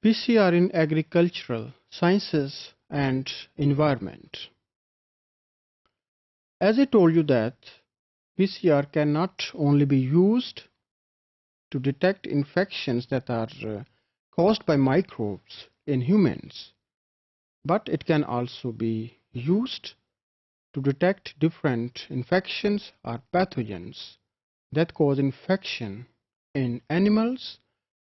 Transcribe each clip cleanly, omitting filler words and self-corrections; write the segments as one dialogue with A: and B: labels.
A: PCR in agricultural sciences and environment. As I told you that PCR can not only be used to detect infections that are caused by microbes in humans, but it can also be used to detect different infections or pathogens that cause infection in animals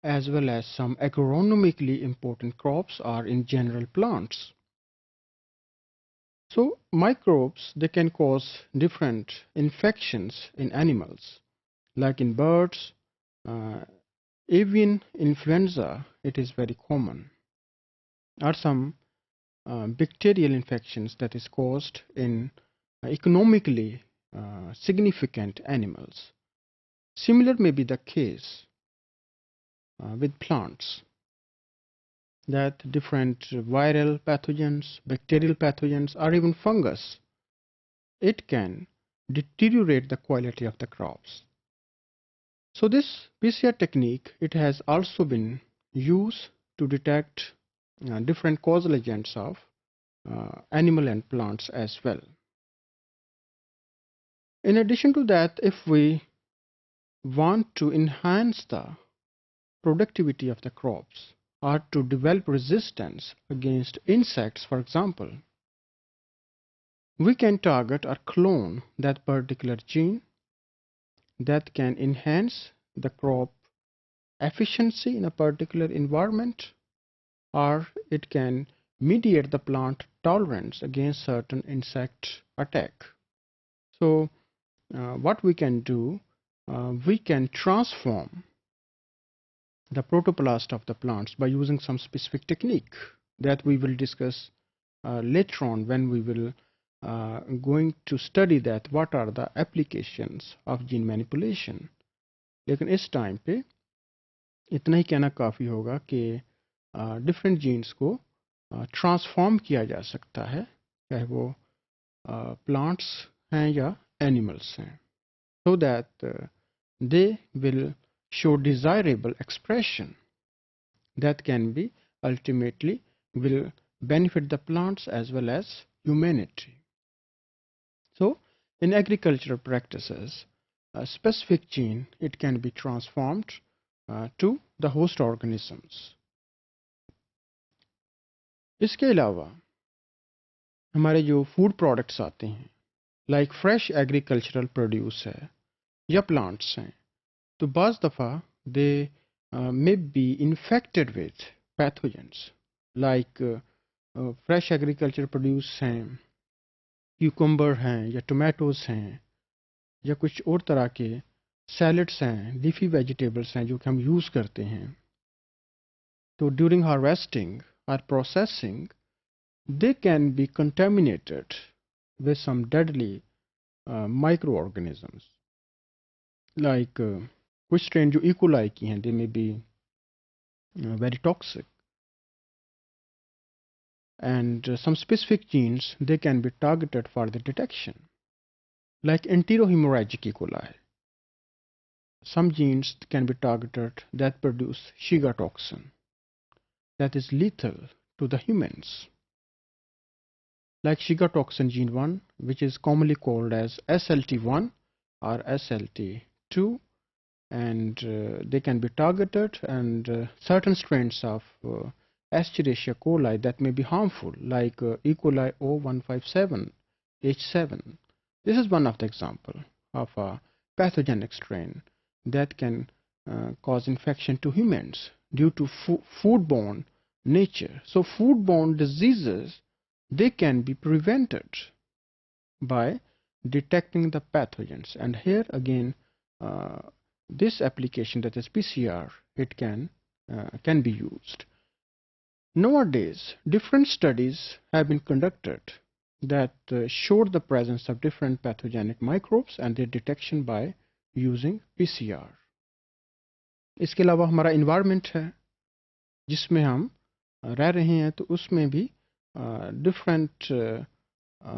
A: as well as some agronomically important crops or in general plants. So microbes, they can cause different infections in animals, like in birds, uh, avian influenza, it is very common, or some bacterial infections that is caused in economically significant animals. Similar may be the case with plants, that different viral pathogens, bacterial pathogens, or even fungus, it can deteriorate the quality of the crops. So this PCR technique, it has also been used to detect different causal agents of animal and plants as well. In addition to that, if we want to enhance the productivity of the crops or to develop resistance against insects, for example, we can target or clone that particular gene that can enhance the crop efficiency in a particular environment, or it can mediate the plant tolerance against certain insect attack. So what we can do, we can transform the protoplast of the plants by using some specific technique that we will discuss later on when we will going to study that what are the applications of gene manipulation. लेकिन इस time पे इतना ही कहना काफ़ी होगा कि different jeans को transform किया जा सकता है, चाहे वो प्लांट्स हैं या एनिमल्स हैं, so that they will show desirable expression that can be ultimately will benefit the plants as well as humanity. So in agricultural practices, a specific gene, it can be transformed to the host organisms. इसके अलावा हमारे जो food products आते हैं, like fresh agricultural produce है या plants हैं, तो बाज़ दफ़ा दे may be infected with pathogens like fresh agriculture produce हैं, क्यूकम्बर हैं या टोमेटोज़ हैं या कुछ और तरह के सैलड्स हैं, लीफी वेजिटेबल्स हैं जो कि हम यूज़ करते हैं, तो ड्यूरिंग हार्वेस्टिंग और processing they can be contaminated with some deadly microorganisms like कुछ स्ट्रेन जो इकोलाई की हैं, they may be very toxic, and some specific genes, they can be targeted for the detection, like enterohemorrhagic E. coli. Some genes can be targeted that produce Shiga toxin that is lethal to the humans, like Shiga toxin gene 1, which is commonly called as SLT1 or SLT2, and they can be targeted, and certain strains of Escherichia coli that may be harmful, like E. coli O157H7. This is one of the example of a pathogenic strain that can cause infection to humans due to foodborne nature. So foodborne diseases, they can be prevented by detecting the pathogens, and here again this application, that is PCR, it can be used. Nowadays, different studies have been conducted that showed the presence of different pathogenic microbes and their detection by using PCR. इसके अलावा हमारा environment है जिसमें हम रह रहे हैं, तो उसमें भी different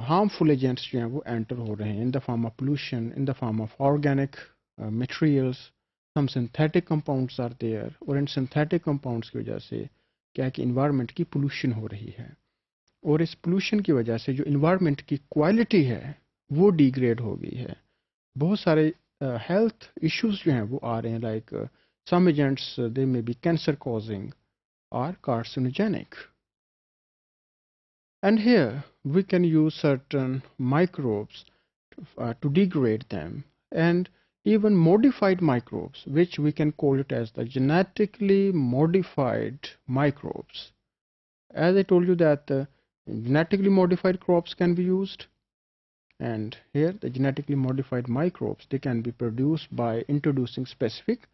A: harmful agents जो हैं वो enter हो रहे हैं in the form of pollution, in the form of organic materials, some synthetic compounds are there, और इन synthetic compounds की वजह से क्या है कि इन्वायरमेंट की पोल्यूशन हो रही है, और इस पोल्यूशन की वजह से जो इन्वायरमेंट की क्वालिटी है वो डिग्रेड हो गई है। बहुत सारे हेल्थ इश्यूज जो हैं वो आ रहे हैं, like some agents they may be cancer causing or carcinogenic. And here we can use certain microbes to degrade them, and even modified microbes, which we can call it as the genetically modified microbes. As I told you that genetically modified crops can be used, and here the genetically modified microbes, they can be produced by introducing specific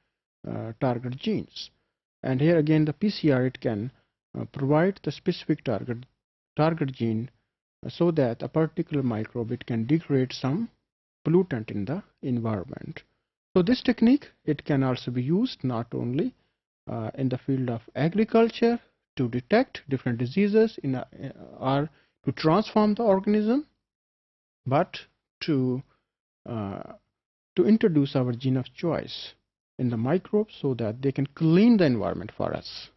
A: target genes. And here again the PCR, it can provide the specific target gene so that a particular microbe, it can degrade some pollutant in the environment. So this technique, it can also be used not only in the field of agriculture to detect different diseases or to transform the organism, but to uh, to introduce our gene of choice in the microbes so that they can clean the environment for us.